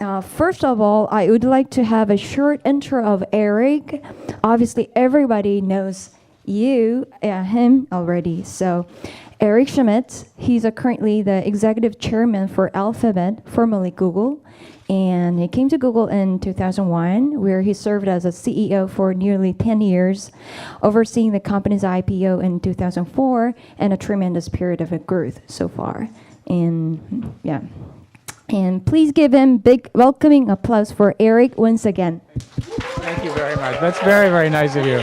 First of all, I would like to have a short intro of Eric. Obviously, everybody knows him already. So, Eric Schmidt, he's currently the executive chairman for Alphabet, formerly Google. And he came to Google in 2001, where he served as a CEO for nearly 10 years, overseeing the company's IPO in 2004 and a tremendous period of growth so far. And yeah. And please give him big welcoming applause for Eric once again. Thank you very much. That's very, very nice of you.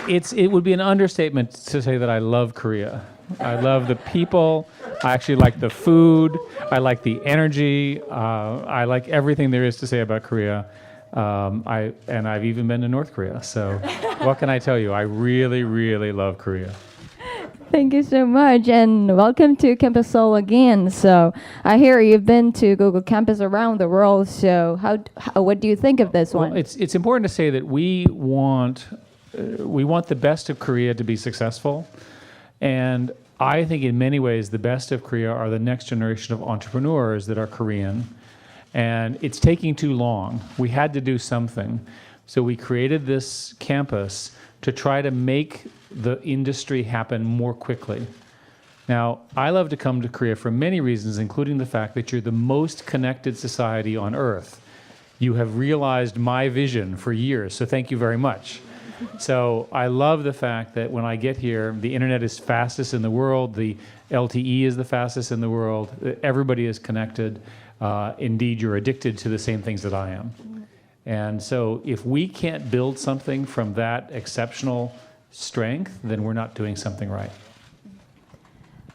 It would be an understatement to say that I love Korea. I love the people. I actually like the food. I like the energy. I like everything there is to say about Korea. I've even been to North Korea. So what can I tell you? I really, really love Korea. Thank you so much, and welcome to Campus Seoul again. So I hear you've been to Google Campus around the world. So what do you think of this one? Well, it's important to say that we want the best of Korea to be successful, and I think in many ways the best of Korea are the next generation of entrepreneurs that are Korean, and it's taking too long. We had to do something, so we created this campus to try to make the industry happen more quickly. Now, I love to come to Korea for many reasons, including the fact that you're the most connected society on earth. You have realized my vision for years, so thank you very much. So I love the fact that when I get here, the internet is fastest in the world, the LTE is the fastest in the world, everybody is connected. Indeed, you're addicted to the same things that I am. And so if we can't build something from that exceptional strength, then we're not doing something right.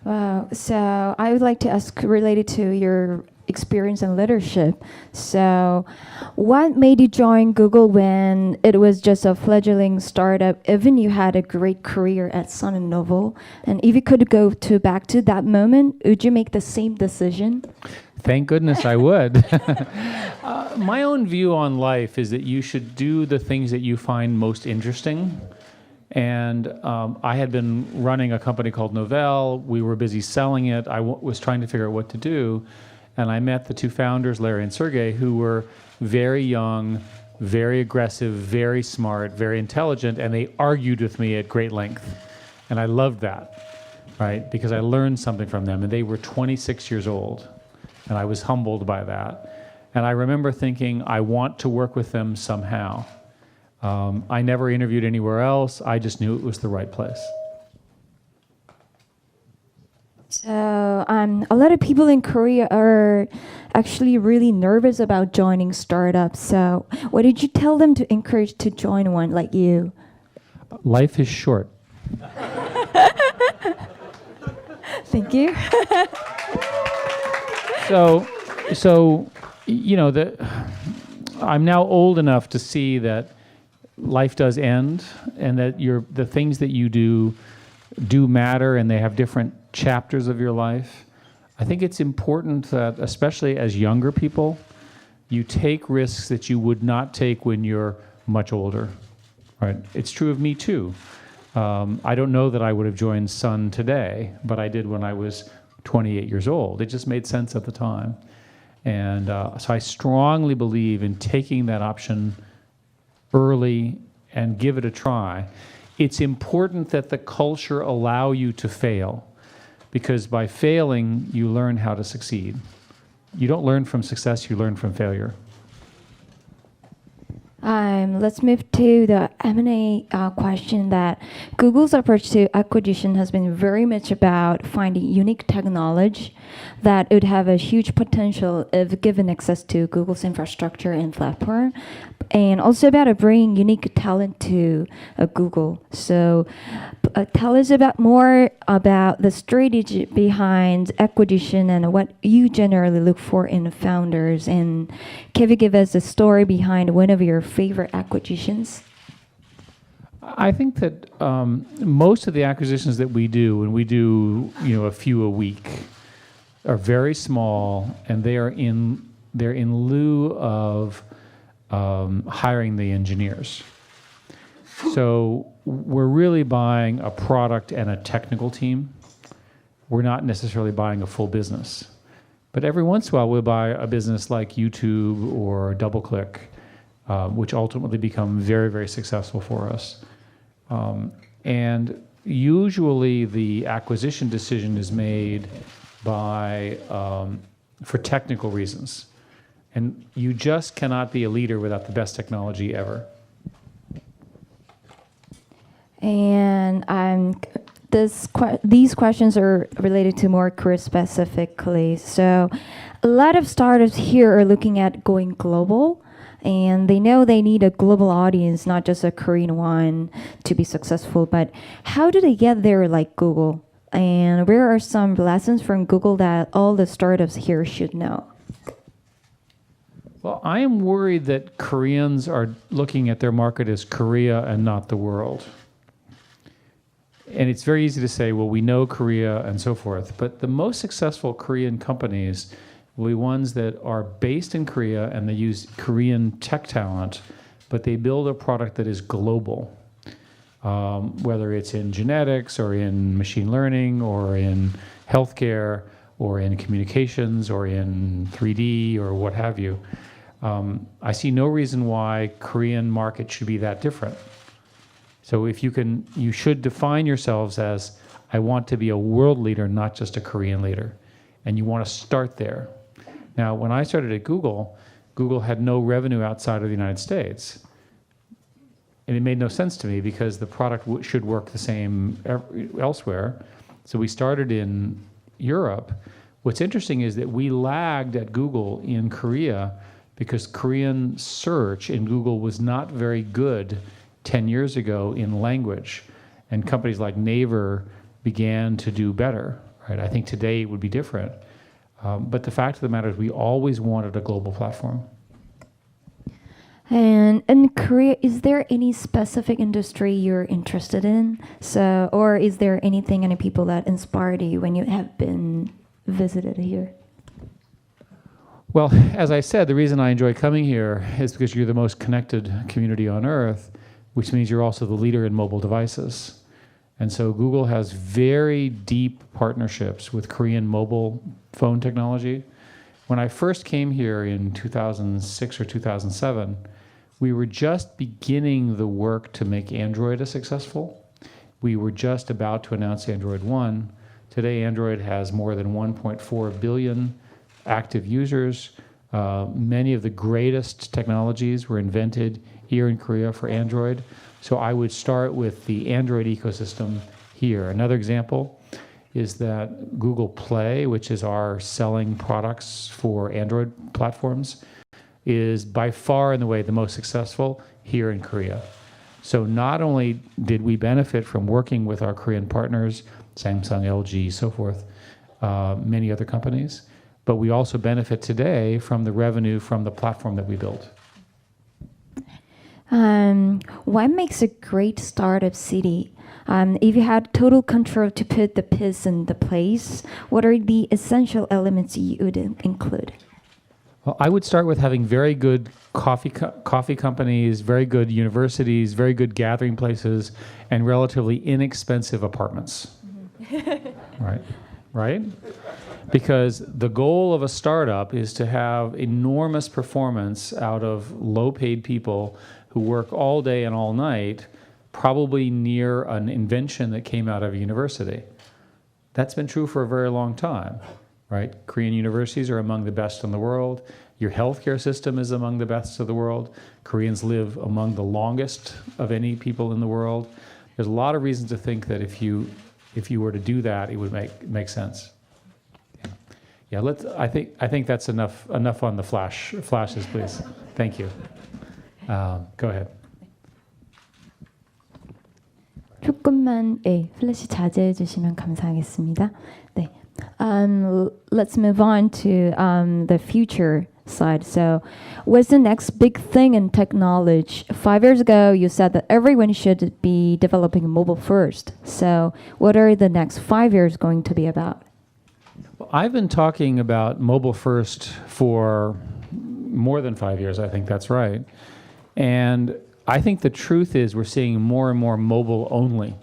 Wow. So I would like to ask related to your experience in leadership. So what made you join Google when it was just a fledgling startup, even you had a great career at Sun & Noble? And if you could go back to that moment, would you make the same decision? Thank goodness I would. My own view on life is that you should do the things that you find most interesting. And I had been running a company called Novell. We were busy selling it. I was trying to figure out what to do. And I met the two founders, Larry and Sergey, who were very young, very aggressive, very smart, very intelligent, and they argued with me at great length. And I loved that, right? Because I learned something from them. And they were 26 years old. And I was humbled by that. And I remember thinking, I want to work with them somehow. I never interviewed anywhere else. I just knew it was the right place. So a lot of people in Korea are actually really nervous about joining startups. So what did you tell them to encourage to join one like you? Life is short. Thank you. So you know, I'm now old enough to see that life does end, and that the things that you do matter, and they have different chapters of your life. I think it's important that, especially as younger people, you take risks that you would not take when you're much older. Right? It's true of me too. I don't know that I would have joined Sun today, but I did when I was 28 years old. It just made sense at the time. And so I strongly believe in taking that option early and give it a try. It's important that the culture allow you to fail, because by failing, you learn how to succeed. You don't learn from success, you learn from failure. Let's move to the M&A question. That Google's approach to acquisition has been very much about finding unique technology that would have a huge potential if given access to Google's infrastructure and platform, and also about bringing unique talent to Google. So tell us more about the strategy behind acquisition and what you generally look for in founders. And can you give us a story behind one of your favorite acquisitions? I think that most of the acquisitions that we do, and we do a few a week, are very small, and they're in lieu of hiring the engineers. So we're really buying a product and a technical team. We're not necessarily buying a full business. But every once in a while, we'll buy a business like YouTube or DoubleClick, which ultimately become very, very successful for us. And usually the acquisition decision is made by for technical reasons. And you just cannot be a leader without the best technology ever. And these questions are related to more career specifically. So a lot of startups here are looking at going global, and they know they need a global audience, not just a Korean one, to be successful. But how do they get there like Google? And where are some lessons from Google that all the startups here should know? Well, I am worried that Koreans are looking at their market as Korea and not the world. And it's very easy to say, well, we know Korea and so forth, but the most successful Korean companies will be ones that are based in Korea and they use Korean tech talent, but they build a product that is global, whether it's in genetics or in machine learning or in healthcare or in communications or in 3D or what have you. I see no reason why Korean market should be that different. So if you should define yourselves as, I want to be a world leader, not just a Korean leader. And you want to start there. Now, when I started at Google, Google had no revenue outside of the United States. And it made no sense to me because the product should work the same elsewhere. So we started in Europe. What's interesting is that we lagged at Google in Korea because Korean search in Google was not very good 10 years ago in language, and companies like Naver began to do better, right? I think today it would be different. But the fact of the matter is we always wanted a global platform. And in Korea, is there any specific industry you're interested in? So, or is there anything, any people that inspired you when you have been visited here? Well, as I said, the reason I enjoy coming here is because you're the most connected community on earth, which means you're also the leader in mobile devices. And so Google has very deep partnerships with Korean mobile phone technology. When I first came here in 2006 or 2007, we were just beginning the work to make Android a successful. We were just about to announce Android One. Today, Android has more than 1.4 billion active users. Many of the greatest technologies were invented here in Korea for Android. So I would start with the Android ecosystem here. Another example is that Google Play, which is our selling products for Android platforms, is by far in the way the most successful here in Korea. So not only did we benefit from working with our Korean partners, Samsung, LG, so forth, many other companies, but we also benefit today from the revenue from the platform that we built. What makes a great startup city? If you had total control to put the piece in the place, what are the essential elements you would include? Well, I would start with having very good coffee companies, very good universities, very good gathering places, and relatively inexpensive apartments. Right? Because the goal of a startup is to have enormous performance out of low-paid people who work all day and all night, probably near an invention that came out of a university. That's been true for a very long time, right? Korean universities are among the best in the world. Your healthcare system is among the best of the world. Koreans live among the longest of any people in the world. There's a lot of reasons to think that if you were to do that, it would make sense. Yeah, I think that's enough on the flashes, please. Thank you. Go ahead. 조금만 플래시 자제해 주시면 감사하겠습니다. 네. Let's move on to the future side. So, what's the next big thing in technology? 5 years ago, you said that everyone should be developing mobile first. So, what are the next 5 years going to be about? Well, I've been talking about mobile first for more than 5 years. I think that's right. And I think the truth is we're seeing more and more mobile only,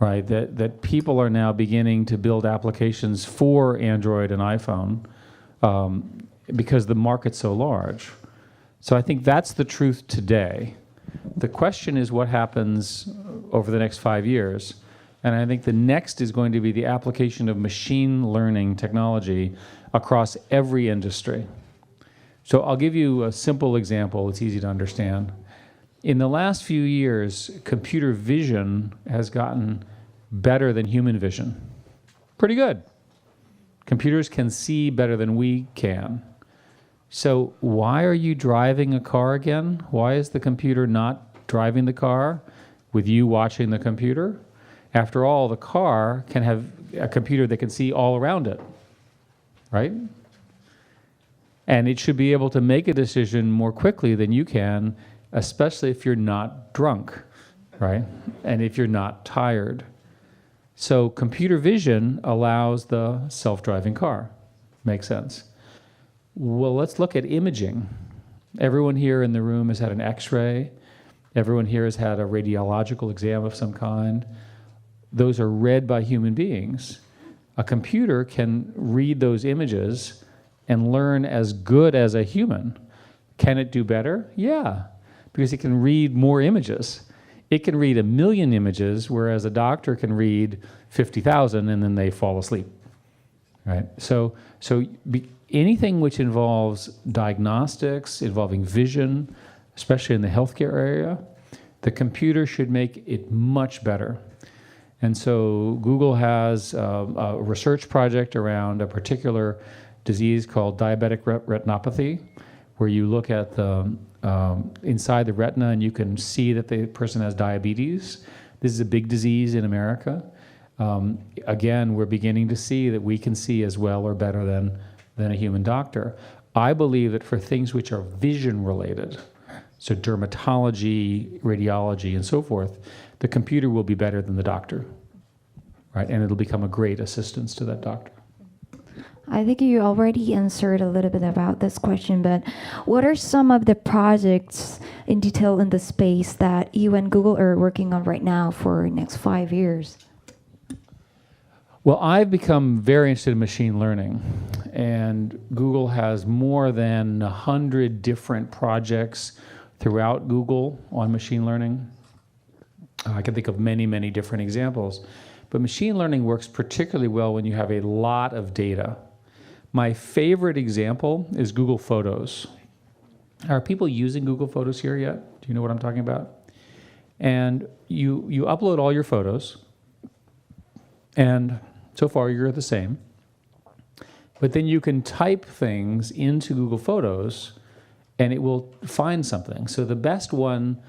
right? That people are now beginning to build applications for Android and iPhone because the market's so large. So I think that's the truth today. The question is what happens over the next 5 years. And I think the next is going to be the application of machine learning technology across every industry. So I'll give you a simple example. It's easy to understand. In the last few years, computer vision has gotten better than human vision. Pretty good. Computers can see better than we can. So why are you driving a car again? Why is the computer not driving the car with you watching the computer? After all, the car can have a computer that can see all around it, right? And it should be able to make a decision more quickly than you can, especially if you're not drunk, right? And if you're not tired. So computer vision allows the self-driving car. Makes sense. Well, let's look at imaging. Everyone here in the room has had an X-ray. Everyone here has had a radiological exam of some kind. Those are read by human beings. A computer can read those images and learn as good as a human. Can it do better? Yeah, because it can read more images. It can read 1 million images, whereas a doctor can read 50,000 and then they fall asleep, right? So anything which involves diagnostics, involving vision, especially in the healthcare area, the computer should make it much better. And so Google has a research project around a particular disease called diabetic retinopathy, where you look at the inside the retina and you can see that the person has diabetes. This is a big disease in America. Again, we're beginning to see that we can see as well or better than a human doctor. I believe that for things which are vision related, so dermatology, radiology, and so forth, the computer will be better than the doctor, right? And it'll become a great assistance to that doctor. I think you already answered a little bit about this question, but what are some of the projects in detail in the space that you and Google are working on right now for the next 5 years? Well, I've become very interested in machine learning, and Google has more than 100 different projects throughout Google on machine learning. I can think of many, many different examples, but machine learning works particularly well when you have a lot of data. My favorite example is Google Photos. Are people using Google Photos here yet? Do you know what I'm talking about? And you upload all your photos, and so far you're the same. But then you can type things into Google Photos, and it will find something. So the best one,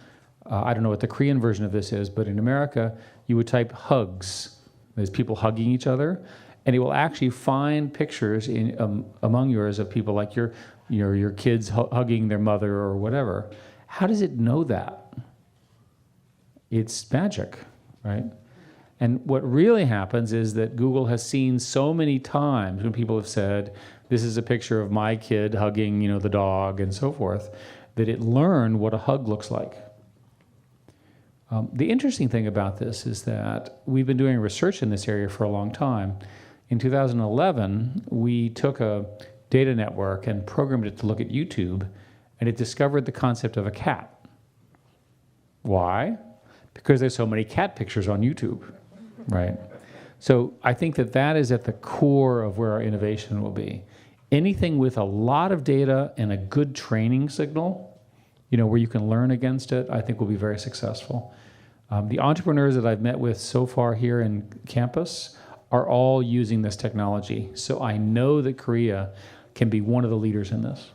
I don't know what the Korean version of this is, but in America, you would type hugs. There's people hugging each other, and it will actually find pictures among yours of people like your kids hugging their mother or whatever. How does it know that? It's magic, right? And what really happens is that Google has seen so many times when people have said, this is a picture of my kid hugging, the dog and so forth, that it learned what a hug looks like. The interesting thing about this is that we've been doing research in this area for a long time. In 2011, we took a data network and programmed it to look at YouTube, and it discovered the concept of a cat. Why? Because there's so many cat pictures on YouTube, right? So I think that is at the core of where our innovation will be. Anything with a lot of data and a good training signal, where you can learn against it, I think will be very successful. The entrepreneurs that I've met with so far here in campus are all using this technology. So I know that Korea can be one of the leaders in this.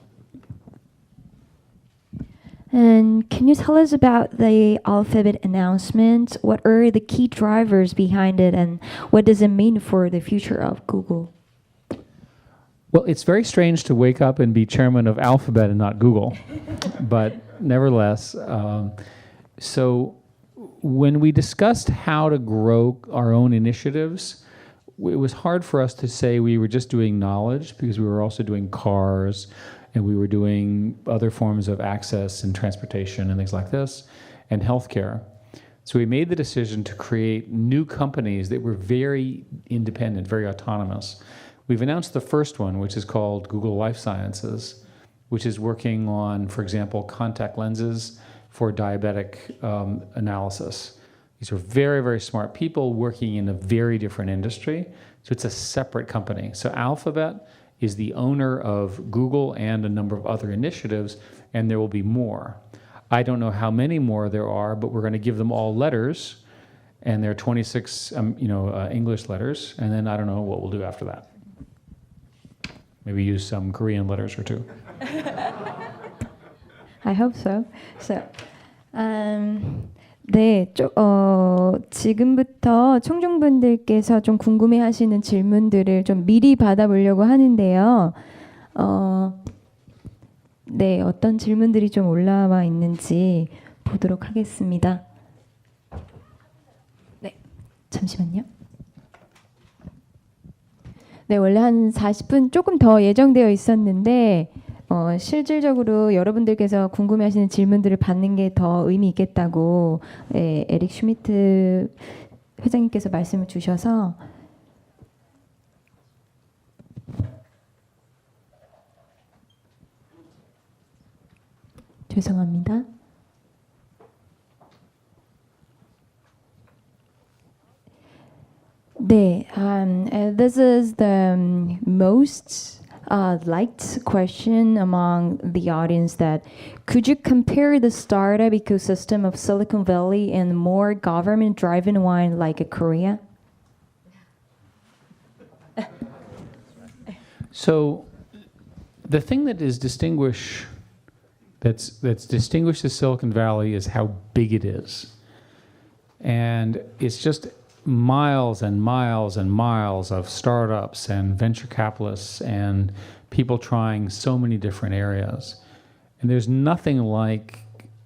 And can you tell us about the Alphabet announcement? What are the key drivers behind it, and what does it mean for the future of Google? Well, it's very strange to wake up and be chairman of Alphabet and not Google, but nevertheless, so when we discussed how to grow our own initiatives, it was hard for us to say we were just doing knowledge, because we were also doing cars, and we were doing other forms of access and transportation and things like this, and healthcare. So we made the decision to create new companies that were very independent, very autonomous. We've announced the first one, which is called Google Life Sciences, which is working on, for example, contact lenses for diabetic analysis. These are very, very smart people working in a very different industry. So it's a separate company. So Alphabet is the owner of Google and a number of other initiatives, and there will be more. I don't know how many more there are, but we're going to give them all letters, and there are 26 English letters, and then I don't know what we'll do after that. Maybe use some Korean letters or two. I hope so. So, 네, 지금부터 청중분들께서 좀 궁금해하시는 질문들을 좀 미리 받아보려고 하는데요. 네, 어떤 질문들이 좀 올라와 있는지 보도록 하겠습니다. 네, 잠시만요. 네, 원래 한 40분 조금 더 예정되어 있었는데 실질적으로 여러분들께서 궁금해하시는 질문들을 받는 게 더 의미 있겠다고 에릭 슈미트 회장님께서 말씀을 주셔서 죄송합니다. 네, this is the most liked question among the audience that could you compare the startup ecosystem of Silicon Valley and more government-driven one like Korea? So the thing that is that's distinguishes Silicon Valley is how big it is. And it's just miles and miles and miles of startups and venture capitalists and people trying so many different areas. And there's nothing like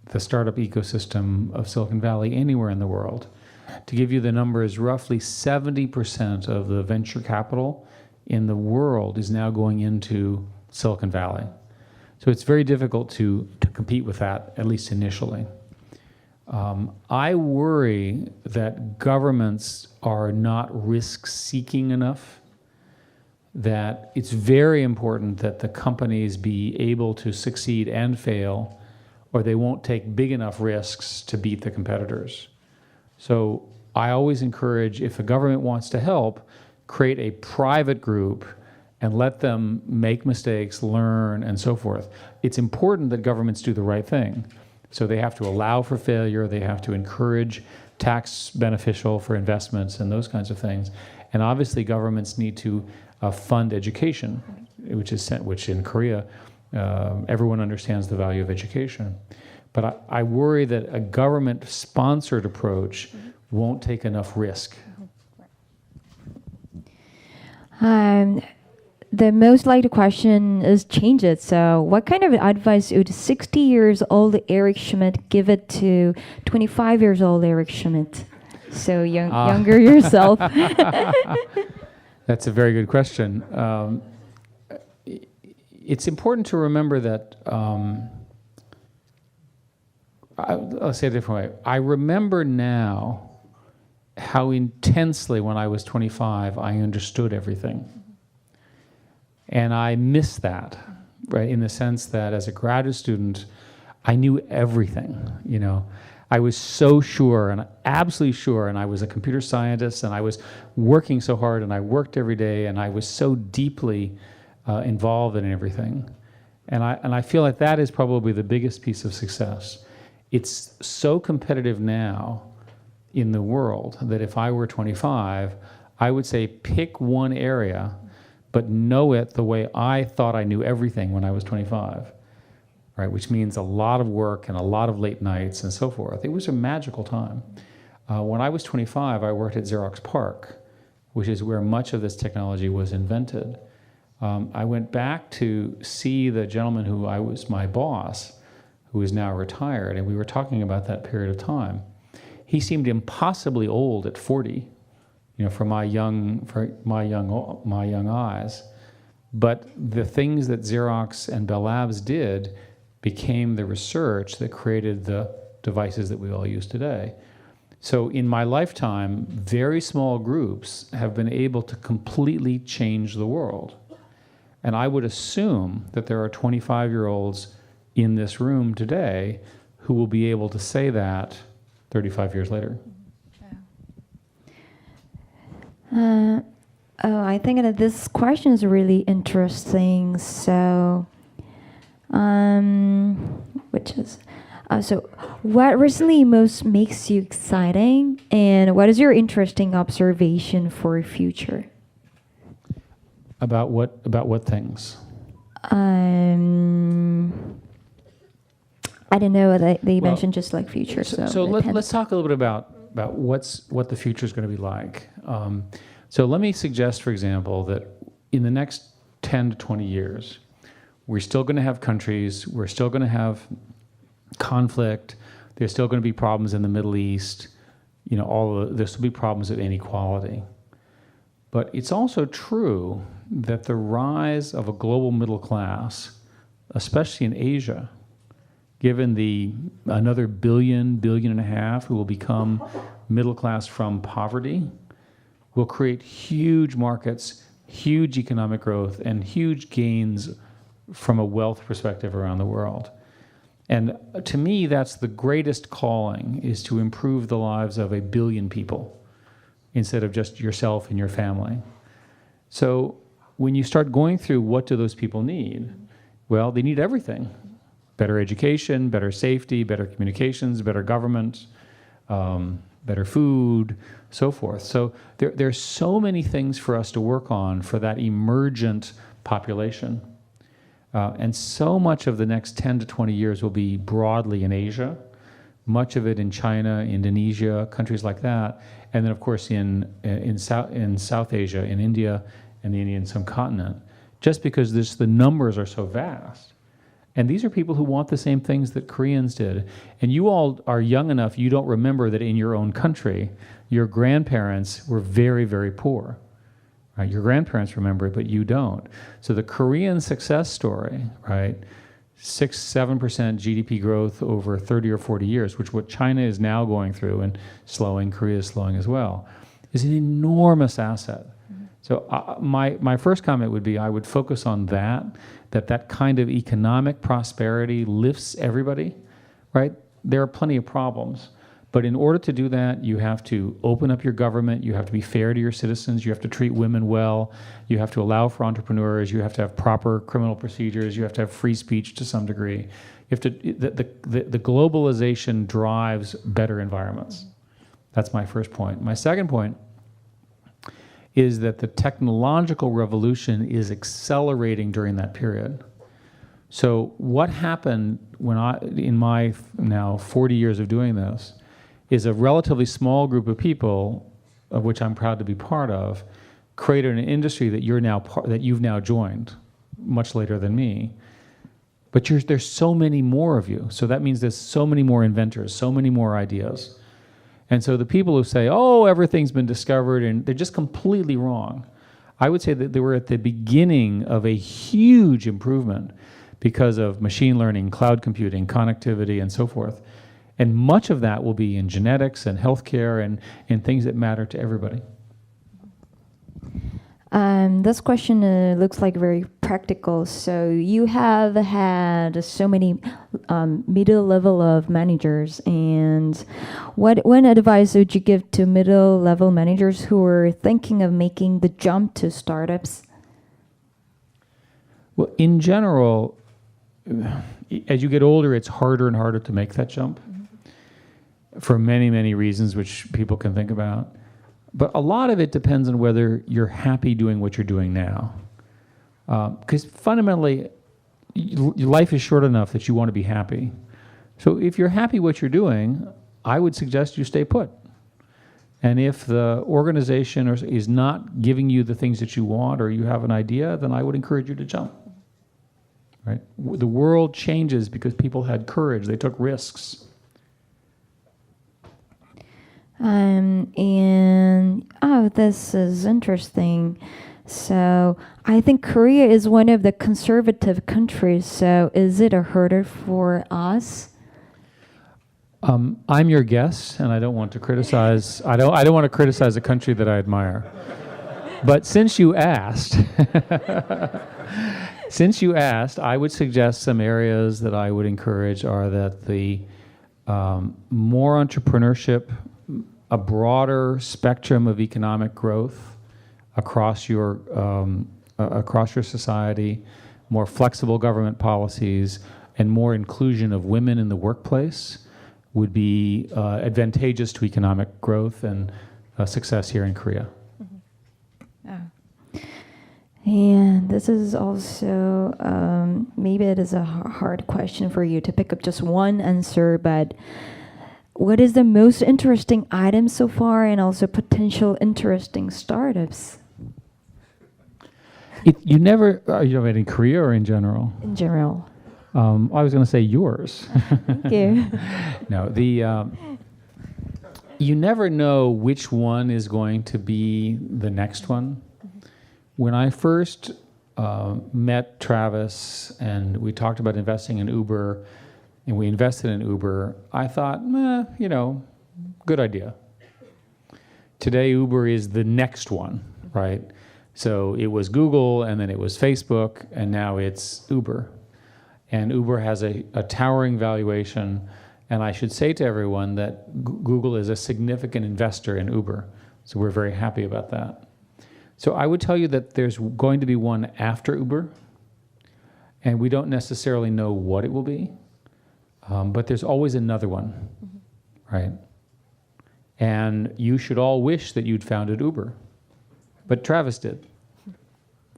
the startup ecosystem of Silicon Valley anywhere in the world. To give you the numbers, roughly 70% of the venture capital in the world is now going into Silicon Valley. So it's very difficult to compete with that, at least initially. I worry that governments are not risk-seeking enough, that it's very important that the companies be able to succeed and fail, or they won't take big enough risks to beat the competitors. So I always encourage, if a government wants to help, create a private group and let them make mistakes, learn, and so forth. It's important that governments do the right thing. So they have to allow for failure, they have to encourage tax beneficial for investments and those kinds of things. And obviously governments need to fund education, which in Korea, everyone understands the value of education. But I worry that a government-sponsored approach won't take enough risk. The most likely question is change it. So what kind of advice would 60 years old Eric Schmidt give it to 25 years old Eric Schmidt? So younger yourself. That's a very good question. It's important to remember that, I'll say it a different way. I remember now how intensely when I was 25, I understood everything. And I miss that, right? In the sense that as a graduate student, I knew everything, you know. I was so sure and absolutely sure, and I was a computer scientist and I was working so hard and I worked every day and I was so deeply involved in everything. And I feel like that is probably the biggest piece of success. It's so competitive now in the world that if I were 25, I would say pick one area but know it the way I thought I knew everything when I was 25, right? Which means a lot of work and a lot of late nights and so forth. It was a magical time. When I was 25, I worked at Xerox PARC, which is where much of this technology was invented. I went back to see the gentleman who was my boss, who is now retired, and we were talking about that period of time. He seemed impossibly old at 40. You know, for my young eyes, but the things that Xerox and Bell Labs did became the research that created the devices that we all use today. So in my lifetime, very small groups have been able to completely change the world. And I would assume that there are 25-year-olds in this room today who will be able to say that 35 years later. I think that this question is really interesting. So, what recently most makes you exciting, and what is your interesting observation for future? About what things? I don't know. They mentioned just like future. So let's talk a little bit about what the future is going to be like. So let me suggest, for example, that in the next 10 to 20 years, we're still going to have countries, we're still going to have conflict, there's still going to be problems in the Middle East, there's still be problems of inequality. But it's also true that the rise of a global middle class, especially in Asia, given another billion and a half who will become middle class from poverty, will create huge markets, huge economic growth, and huge gains from a wealth perspective around the world. And to me, that's the greatest calling, is to improve the lives of 1 billion people instead of just yourself and your family. So when you start going through what do those people need, well, they need everything. Better education, better safety, better communications, better government, better food, so forth. So there's so many things for us to work on for that emergent population. And so much of the next 10 to 20 years will be broadly in Asia, much of it in China, Indonesia, countries like that, and then of course in South Asia, in India and the Indian subcontinent, just because the numbers are so vast. And these are people who want the same things that Koreans did. And you all are young enough, you don't remember that in your own country, your grandparents were very, very poor. Right? Your grandparents remember it, but you don't. So the Korean success story, right, 6-7% GDP growth over 30 or 40 years, which what China is now going through and slowing, Korea is slowing as well, is an enormous asset. Mm-hmm. So my first comment would be I would focus on that kind of economic prosperity lifts everybody, right? There are plenty of problems. But in order to do that, you have to open up your government, you have to be fair to your citizens, you have to treat women well, you have to allow for entrepreneurs, you have to have proper criminal procedures, you have to have free speech to some degree. You have to, the globalization drives better environments. That's my first point. My second point is that the technological revolution is accelerating during that period. So what happened in my now 40 years of doing this, is a relatively small group of people, of which I'm proud to be part of, created an industry that you've now joined, much later than me. But there's so many more of you, so that means there's so many more inventors, so many more ideas. And so the people who say, oh, everything's been discovered, and they're just completely wrong. I would say that they were at the beginning of a huge improvement because of machine learning, cloud computing, connectivity, and so forth. And much of that will be in genetics and healthcare and in things that matter to everybody. This question looks like very practical. So you have had so many middle level of managers, and what advice would you give to middle level managers who are thinking of making the jump to startups? Well, in general, as you get older, it's harder and harder to make that jump. For many, many reasons which people can think about. But a lot of it depends on whether you're happy doing what you're doing now. Because fundamentally, your life is short enough that you want to be happy. So if you're happy what you're doing, I would suggest you stay put. And if the organization is not giving you the things that you want, or you have an idea, then I would encourage you to jump. Right? The world changes because people had courage, they took risks. This is interesting. So I think Korea is one of the conservative countries. So is it a hurdle for us? I'm your guest, and I don't want to criticize. I don't want to criticize a country that I admire. But since you asked, I would suggest some areas that I would encourage are that the more entrepreneurship, a broader spectrum of economic growth across your society, more flexible government policies, and more inclusion of women in the workplace would be advantageous to economic growth and success here in Korea. And this is also, maybe it is a hard question for you to pick up just one answer, but what is the most interesting item so far and also potential interesting startups? You never, you know, in Korea or in general? In general. I was going to say yours. Thank you. No, you never know which one is going to be the next one. When I first met Travis and we talked about investing in Uber, and we invested in Uber, I thought, you know, good idea. Today, Uber is the next one, right? So it was Google, and then it was Facebook, and now it's Uber. And Uber has a towering valuation, and I should say to everyone that Google is a significant investor in Uber. So we're very happy about that. So I would tell you that there's going to be one after Uber, and we don't necessarily know what it will be, but there's always another one, right? And you should all wish that you'd founded Uber, but Travis did,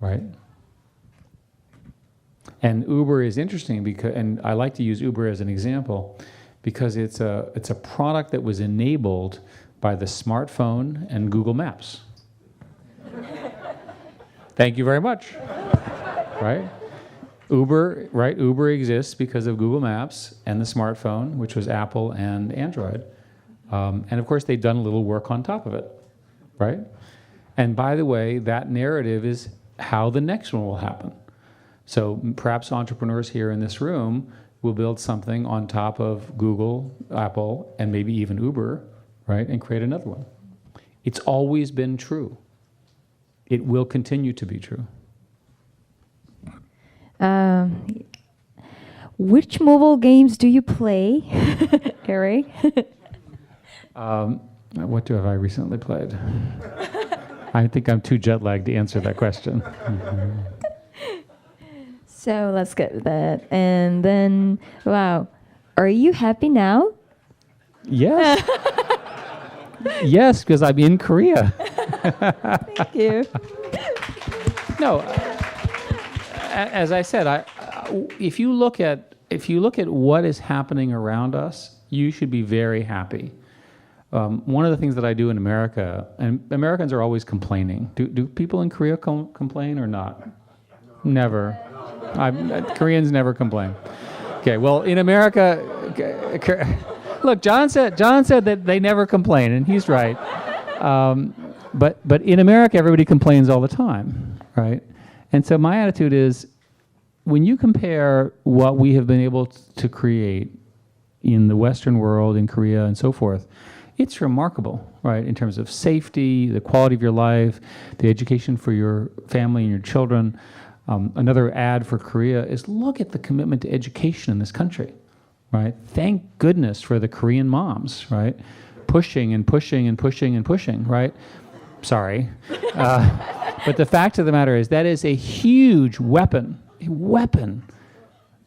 right? And Uber is interesting because, and I like to use Uber as an example, because it's a product that was enabled by the smartphone and Google Maps. Thank you very much. Right? Uber exists because of Google Maps and the smartphone, which was Apple and Android. And of course, they've done a little work on top of it, right? And by the way, that narrative is how the next one will happen. So perhaps entrepreneurs here in this room will build something on top of Google, Apple, and maybe even Uber, right? And create another one. It's always been true. It will continue to be true. Which mobile games do you play, Eric? What have I recently played? I think I'm too jet lagged to answer that question. So let's get with that. And then, wow, are you happy now? Yes. Yes, because I'm in Korea. Thank you. No, as I said, if you look at what is happening around us, you should be very happy. One of the things that I do in America, and Americans are always complaining. Do people in Korea complain or not? Never. Koreans never complain. Okay, well, in America, look, John said that they never complain, and he's right. But in America, everybody complains all the time, right? And so my attitude is, when you compare what we have been able to create in the Western world, in Korea, and so forth, it's remarkable, right? In terms of safety, the quality of your life, the education for your family and your children. Another ad for Korea is, look at the commitment to education in this country, right? Thank goodness for the Korean moms, right? Pushing and pushing and pushing and pushing, right? Sorry. But the fact of the matter is that is a huge weapon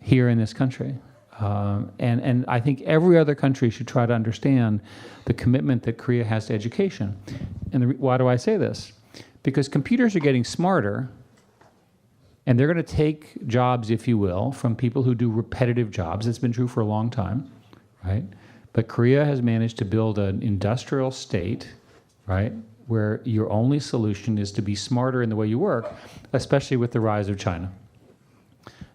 here in this country. And I think every other country should try to understand the commitment that Korea has to education. And why do I say this? Because computers are getting smarter, and they're going to take jobs, if you will, from people who do repetitive jobs. It's been true for a long time, right? But Korea has managed to build an industrial state, right, where your only solution is to be smarter in the way you work, especially with the rise of China.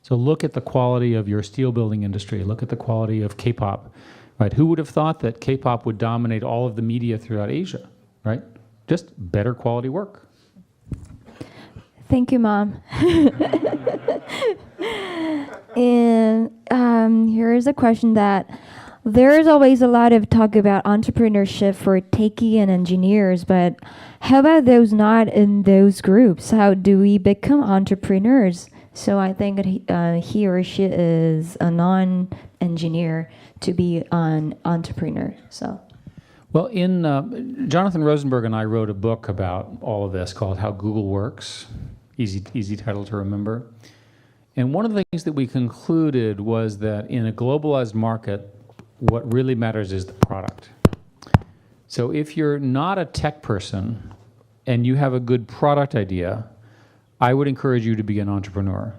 So look at the quality of your steel building industry. Look at the quality of K-pop, right? Who would have thought that K-pop would dominate all of the media throughout Asia, right? Just better quality work. Thank you, Mom. And here is a question that There's always a lot of talk about entrepreneurship for techie and engineers, but how about those not in those groups? How do we become entrepreneurs? So I think that he or she is a non-engineer to be an entrepreneur. So. Well, Jonathan Rosenberg and I wrote a book about all of this called How Google Works. Easy title to remember. And one of the things that we concluded was that in a globalized market, what really matters is the product. So if you're not a tech person and you have a good product idea, I would encourage you to be an entrepreneur.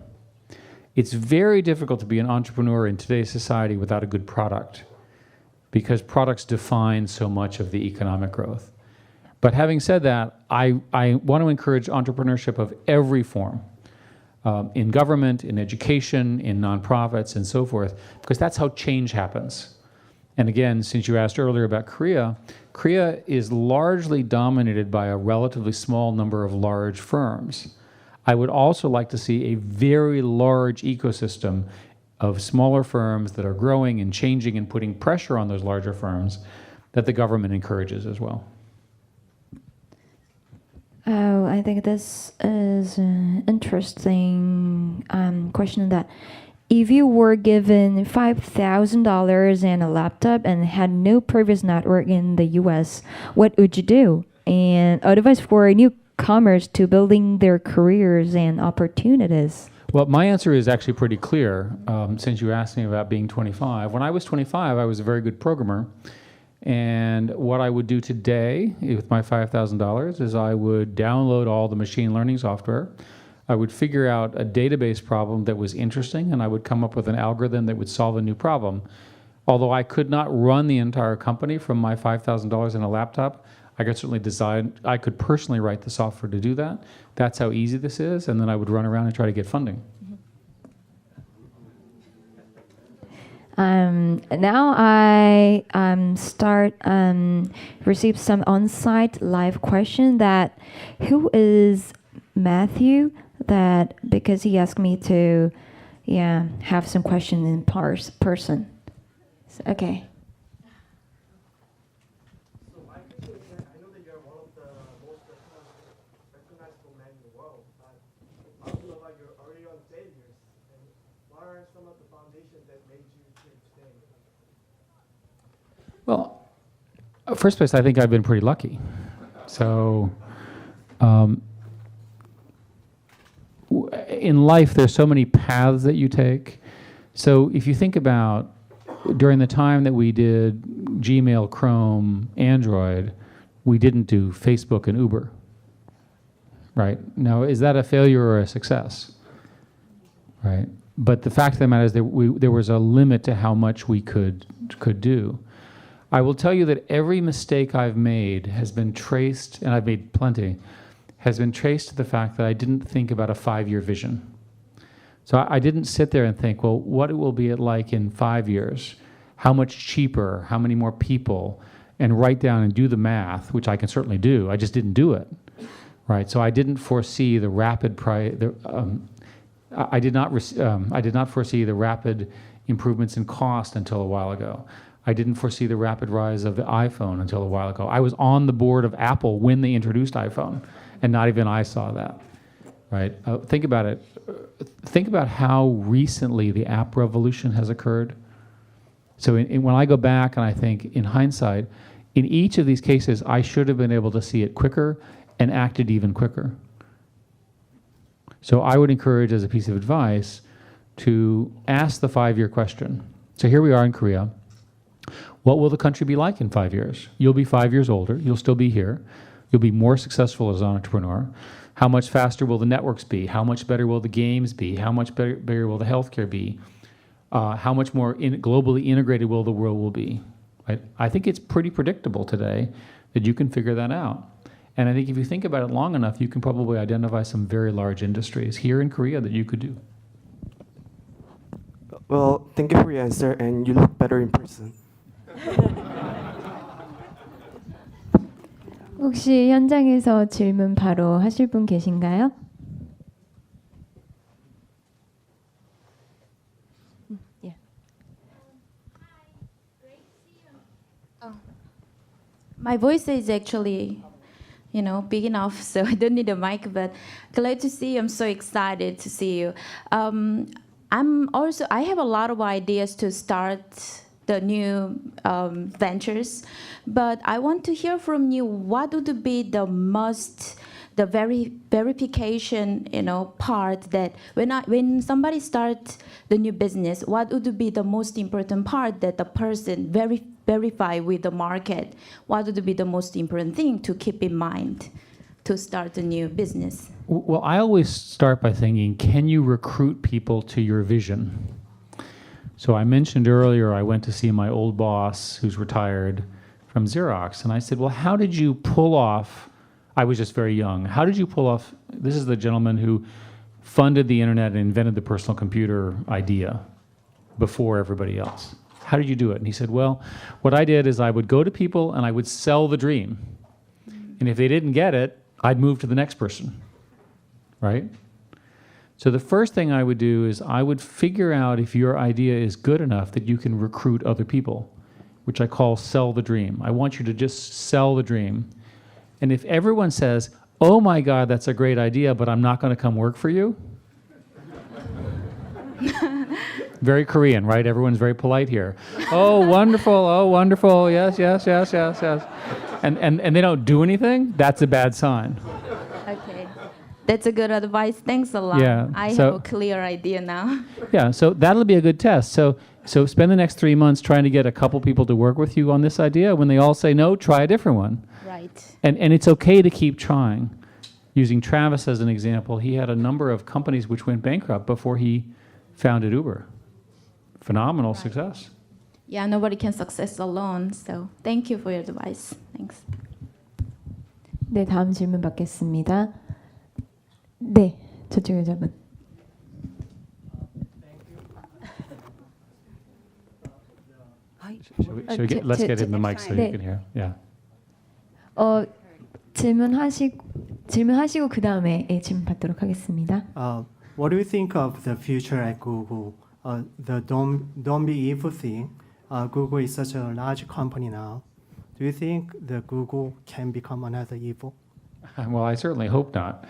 It's very difficult to be an entrepreneur in today's society without a good product, because products define so much of the economic growth. But having said that, I want to encourage entrepreneurship of every form, in government, in education, in nonprofits, and so forth, because that's how change happens. And again, since you asked earlier about Korea, Korea is largely dominated by a relatively small number of large firms. I would also like to see a very large ecosystem of smaller firms that are growing and changing and putting pressure on those larger firms that the government encourages as well. Oh, I think this is an interesting question that if you were given $5,000 and a laptop and had no previous network in the US, what would you do? And advice for newcomers to building their careers and opportunities. Well, my answer is actually pretty clear, since you asked me about being 25. When I was 25, I was a very good programmer. And what I would do today with my $5,000 is I would download all the machine learning software. I would figure out a database problem that was interesting, and I would come up with an algorithm that would solve a new problem. Although I could not run the entire company from my $5,000 in a laptop, I could certainly design, I could personally write the software to do that. That's how easy this is, and then I would run around and try to get funding. Now I start receive some on-site live question that who is Matthew, that because he asked me to have some question in person. So, okay. So my question is that I know that you're one of the most recognizable men in the world, but I also know about your early on failures. And what are some of the foundations that made you keep staying? Well, first place, I think I've been pretty lucky. So in life, there's so many paths that you take. So if you think about during the time that we did Gmail, Chrome, Android, we didn't do Facebook and Uber, right? Now, is that a failure or a success, right? But the fact of the matter is that there was a limit to how much we could do. I will tell you that every mistake I've made has been traced, and I've made plenty, has been traced to the fact that I didn't think about a 5-year vision. So I didn't sit there and think, well, what it will be like in 5 years, how much cheaper, how many more people, and write down and do the math, which I can certainly do. I just didn't do it, right? So I didn't foresee the rapid I did not foresee the rapid improvements in cost until a while ago. I didn't foresee the rapid rise of the iPhone until a while ago. I was on the board of Apple when they introduced iPhone, and not even I saw that, right? Think about it. Think about how recently the app revolution has occurred. So when I go back and I think, in hindsight, in each of these cases, I should have been able to see it quicker and acted even quicker. So I would encourage, as a piece of advice, to ask the 5-year question. So here we are in Korea. What will the country be like in 5 years? You'll be 5 years older. You'll still be here. You'll be more successful as an entrepreneur. How much faster will the networks be? How much better will the games be? How much bigger will the healthcare be? How much more globally integrated will the world will be? Right? I think it's pretty predictable today that you can figure that out. And I think if you think about it long enough, you can probably identify some very large industries here in Korea that you could do. Well, thank you for your answer, and you look better in person. 혹시 현장에서 질문 바로 하실 분 계신가요? Great My voice is actually, big enough, so I don't need a mic. But glad to see you. I'm so excited to see you. I have a lot of ideas to start the new ventures, but I want to hear from you. What would be the very verification, part that when somebody starts the new business, what would be the most important part that the person verify with the market? What would be the most important thing to keep in mind to start a new business? Well, I always start by thinking, can you recruit people to your vision? So I mentioned earlier, I went to see my old boss who's retired from Xerox, and I said, well, how did you pull off, I was just very young, how did you pull off, this is the gentleman who funded the internet and invented the personal computer idea before everybody else. How did you do it? And he said, well, what I did is I would go to people and I would sell the dream. And if they didn't get it, I'd move to the next person, right? So the first thing I would do is I would figure out if your idea is good enough that you can recruit other people, which I call sell the dream. I want you to just sell the dream. And if everyone says, oh my God, that's a great idea, but I'm not going to come work for you. Very Korean, right? Everyone's very polite here. Oh, wonderful, yes. And they don't do anything, that's a bad sign. Okay. That's a good advice. Thanks a lot. Yeah, I so- have a clear idea now. Yeah, so that'll be a good test. So spend the next 3 months trying to get a couple people to work with you on this idea. When they all say no, try a different one. Right. And it's okay to keep trying. Using Travis as an example, he had a number of companies which went bankrupt before he founded Uber. Phenomenal success. Yeah, nobody can success alone. So thank you for your advice. Thanks. 네, 다음 질문 받겠습니다. 네, 저쪽 여자분. Let's get in the mic so 네. you can hear. Yeah. 질문하시고 그 다음에 질문 받도록 하겠습니다. What do you think of the future at Google? The don't be evil thing. Google is such a large company now. Do you think the Google can become another evil? Well, I certainly hope not.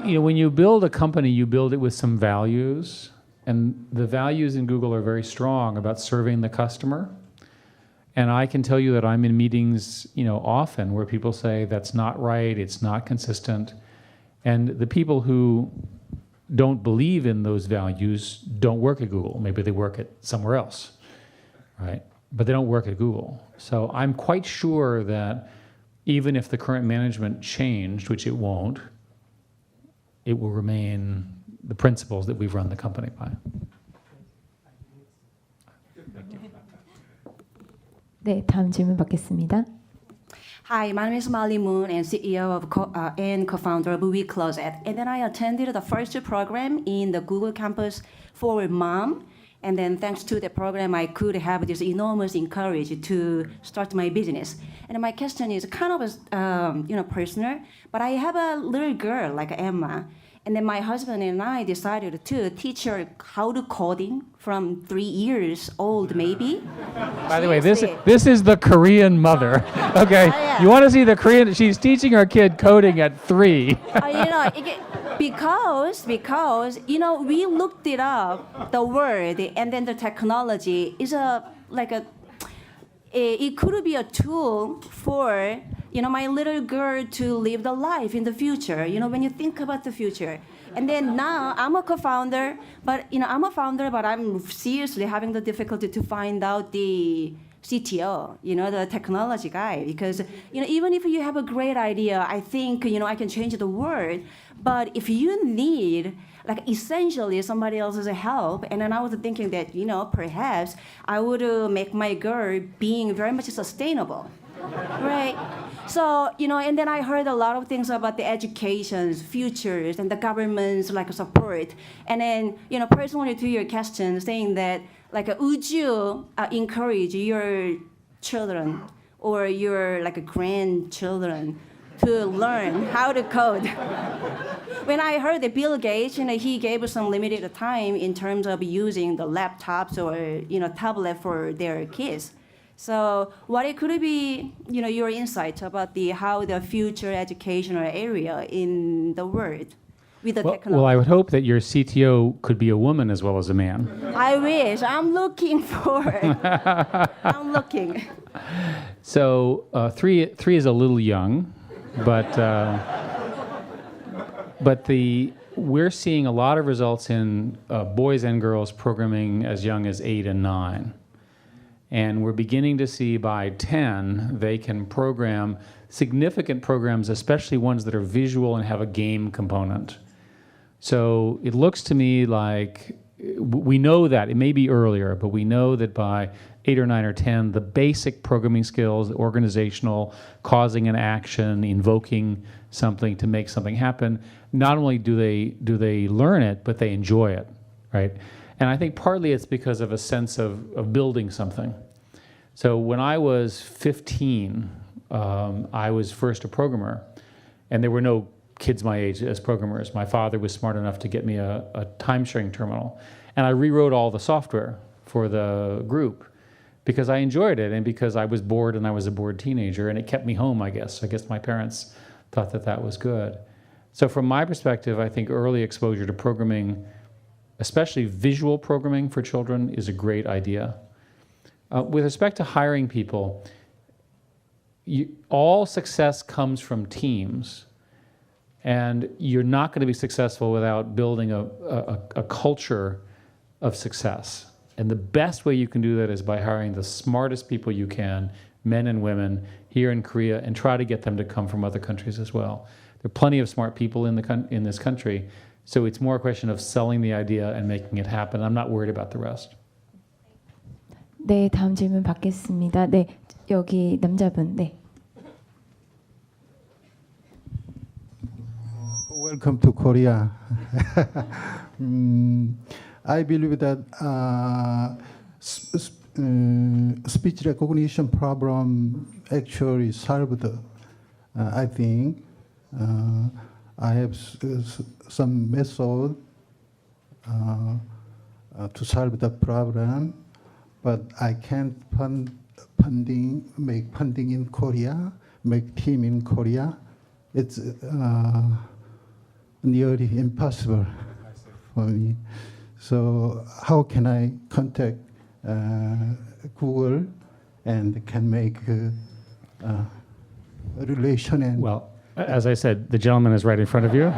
When you build a company, you build it with some values, and the values in Google are very strong about serving the customer. And I can tell you that I'm in meetings, often where people say that's not right, it's not consistent, and the people who don't believe in those values don't work at Google. Maybe they work at somewhere else, right? But they don't work at Google. So I'm quite sure that even if the current management changed, which it won't, it will remain the principles that we've run the company by. 네, 다음 질문 받겠습니다. Hi, my name is Molly Moon and CEO of and co-founder of We Closet. And then I attended the first program in the Google campus for mom. And then thanks to the program, I could have this enormous encourage to start my business. And my question is kind of personal, but I have a little girl like Emma. And then my husband and I decided to teach her how to coding from 3 years old, maybe. By the way, Seriously. this is the Korean mother. Okay, yeah. you want to see the Korean? She's teaching her kid coding at 3. Because we looked it up, the word, and then the technology is it could be a tool for my little girl to live the life in the future. When you think about the future, and then now I'm a co-founder, but I'm seriously having the difficulty to find out the CTO, the technology guy, because even if you have a great idea, I think I can change the world, but if you need essentially somebody else's help, and then I was thinking that perhaps I would make my girl being very much sustainable, right? So and then I heard a lot of things about the education's futures and the government's support, and then personally to your question, saying that would you encourage your children or your grandchildren to learn how to code? When I heard that Bill Gates, he gave some limited time in terms of using the laptops or tablet for their kids. So what it could be, your insight about how the future educational area in the world with the technology. Well, I would hope that your CTO could be a woman as well as a man. I wish. I'm looking for it. I'm looking. So 3 is a little young, but we're seeing a lot of results in boys and girls programming as young as 8 and 9. And we're beginning to see by 10, they can program significant programs, especially ones that are visual and have a game component. So it looks to me like we know that, it may be earlier, but we know that by 8 or 9 or 10, the basic programming skills, organizational, causing an action, invoking something to make something happen, not only do they learn it, but they enjoy it, right? And I think partly it's because of a sense of building something. So when I was 15, I was first a programmer, and there were no kids my age as programmers. My father was smart enough to get me a time-sharing terminal, and I rewrote all the software for the group because I enjoyed it and because I was bored and I was a bored teenager, and it kept me home, I guess. I guess my parents thought that was good. So from my perspective, I think early exposure to programming, especially visual programming for children, is a great idea. With respect to hiring people, all success comes from teams, and you're not going to be successful without building a culture of success. And the best way you can do that is by hiring the smartest people you can, men and women, here in Korea, and try to get them to come from other countries as well. There are plenty of smart people in this country, so it's more a question of selling the idea and making it happen. I'm not worried about the rest. 네, 다음 질문 받겠습니다. 네, 여기 남자분. 네. Welcome to Korea. I believe that speech recognition problem actually solved. I think I have some method to solve the problem, but I can't make funding in Korea, make team in Korea. It's nearly impossible for me. So how can I contact Google and can make a relation? And Well, as I said, the gentleman is right in front of you.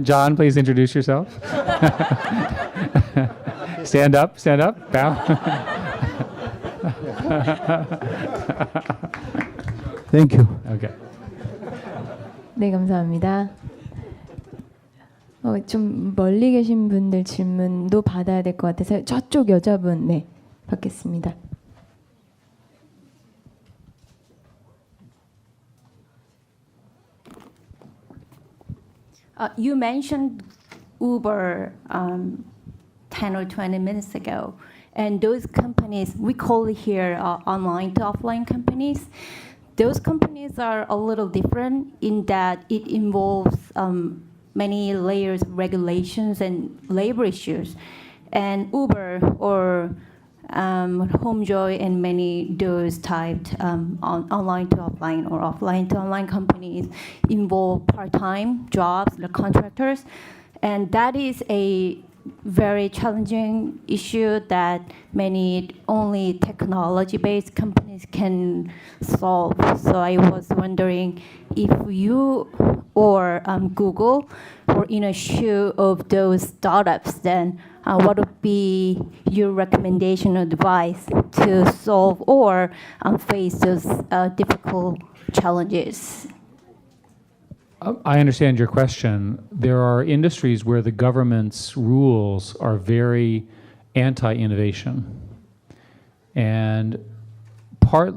John, please introduce yourself. Stand up, bow. Thank you. Okay. 네, 감사합니다. 좀 멀리 계신 분들 질문도 받아야 될 것 같아서 저쪽 여자분, 네, 받겠습니다. You mentioned Uber 10 or 20 minutes ago, and those companies, we call it here online to offline companies. Those companies are a little different in that it involves many layers of regulations and labor issues. And Uber or HomeJoy and many those typed online to offline or offline to online companies involve part-time jobs, the contractors, and that is a very challenging issue that many only technology-based companies can solve. So I was wondering if you or Google were in a shoe of those startups, then what would be your recommendation or advice to solve or face those difficult challenges? I understand your question. There are industries where the government's rules are very anti-innovation. And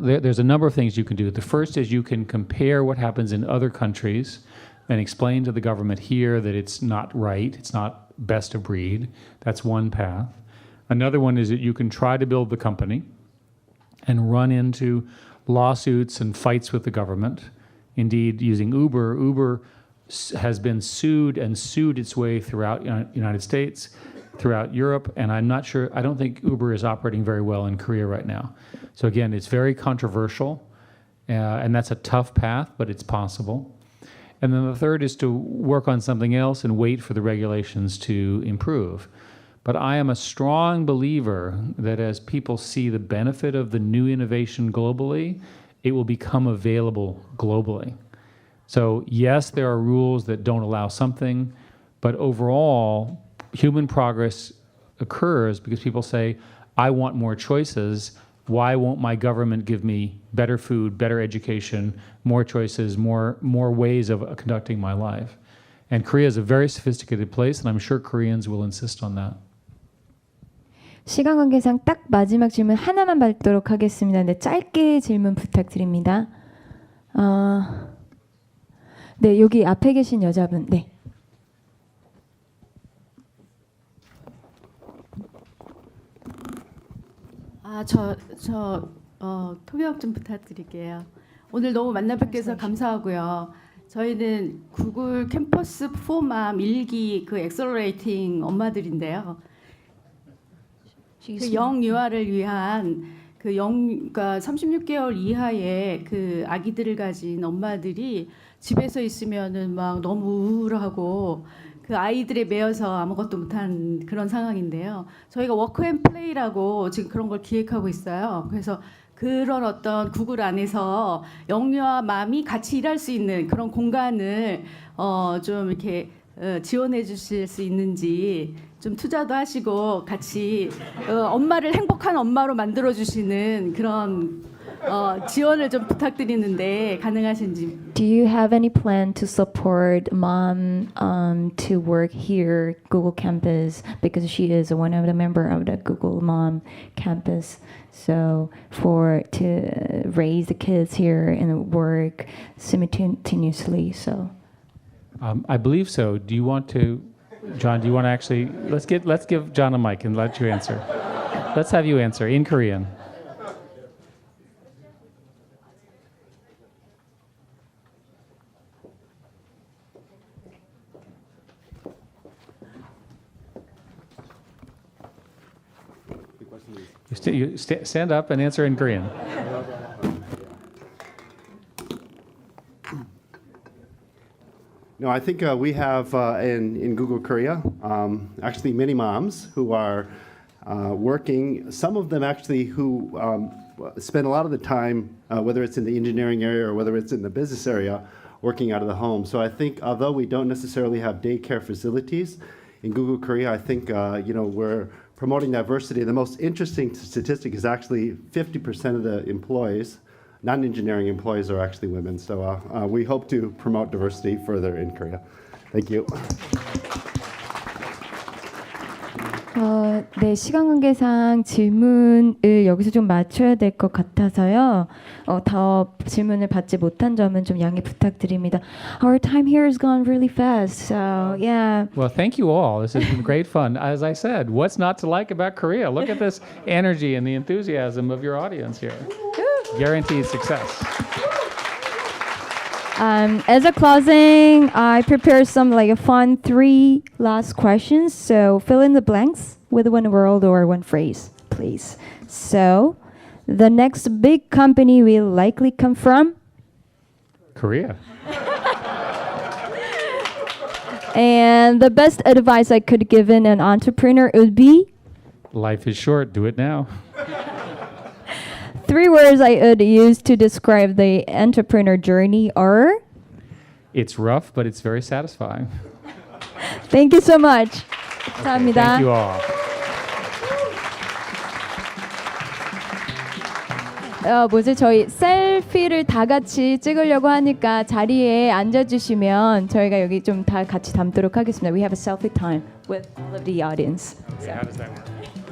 there's a number of things you can do. The first is you can compare what happens in other countries and explain to the government here that it's not right, it's not best of breed. That's one path. Another one is that you can try to build the company and run into lawsuits and fights with the government. Indeed, using Uber has been sued its way throughout the United States. throughout Europe, and I don't think Uber is operating very well in Korea right now. So again, it's very controversial, and that's a tough path, but it's possible. And then the third is to work on something else and wait for the regulations to improve. But I am a strong believer that as people see the benefit of the new innovation globally, it will become available globally. So yes, there are rules that don't allow something, but overall, human progress occurs because people say, I want more choices. Why won't my government give me better food, better education, more choices, more ways of conducting my life? And Korea is a very sophisticated place, and I'm sure Koreans will insist on that. 시간 관계상 딱 마지막 질문 하나만 받도록 하겠습니다. 네, 짧게 질문 부탁드립니다. 네, 여기 앞에 계신 여자분. 네. 통역 좀 부탁드릴게요. 오늘 너무 만나 뵙게서 감사하고요. 저희는 구글 캠퍼스 포맘 1기 그 엑셀러레이팅 엄마들인데요. 그 영유아를 위한 그러니까 36개월 이하의 그 아기들을 가진 엄마들이 집에서 있으면은 막 너무 우울하고 그 아이들에 매여서 아무것도 못한 그런 상황인데요. 저희가 워크 앤 플레이라고 지금 그런 걸 기획하고 있어요. 그래서 그런 어떤 구글 안에서 영유아 맘이 같이 일할 수 있는 그런 공간을 좀 이렇게 지원해 주실 수 있는지 좀 투자도 하시고 같이 엄마를 행복한 엄마로 만들어 주시는 그런 지원을 좀 부탁드리는데 가능하신지. Do you have any plan to support mom to work here Google campus because she is one of the member of the Google Mom campus. So to raise the kids here and work simultaneously. So I believe so. Do you want to, John? Do you want to actually let's give John a mic and let you answer. Let's have you answer in Korean. Stand up and answer in Korean. No, I think we have in Google Korea actually many moms who are working. Some of them actually who spend a lot of the time, whether it's in the engineering area or whether it's in the business area, working out of the home. So I think although we don't necessarily have daycare facilities in Google Korea, I think we're promoting diversity. The most interesting statistic is actually 50% of the employees, non-engineering employees, are actually women. So we hope to promote diversity further in Korea. Thank you. 네, 시간 관계상 질문을 여기서 좀 맞춰야 될 것 같아서요. 더 질문을 받지 못한 점은 좀 양해 부탁드립니다. Our time here has gone really fast, so yeah. Well, thank you all. This has been great fun. As I said, what's not to like about Korea? Look at this energy and the enthusiasm of your audience here. Guaranteed success. As a closing, I prepared some fun 3 last questions. So fill in the blanks with one word or one phrase, please. So the next big company will likely come from Korea. And the best advice I could give an entrepreneur would be? Life is short. Do it now. 3 words I would use to describe the entrepreneur journey are? It's rough, but it's very satisfying. Thank you so much. 감사합니다. Thank you all. 저희 셀피를 다 같이 찍으려고 하니까 자리에 앉아주시면 저희가 여기 좀 다 같이 담도록 하겠습니다. We have a selfie time with all of the audience. Okay, how does that work?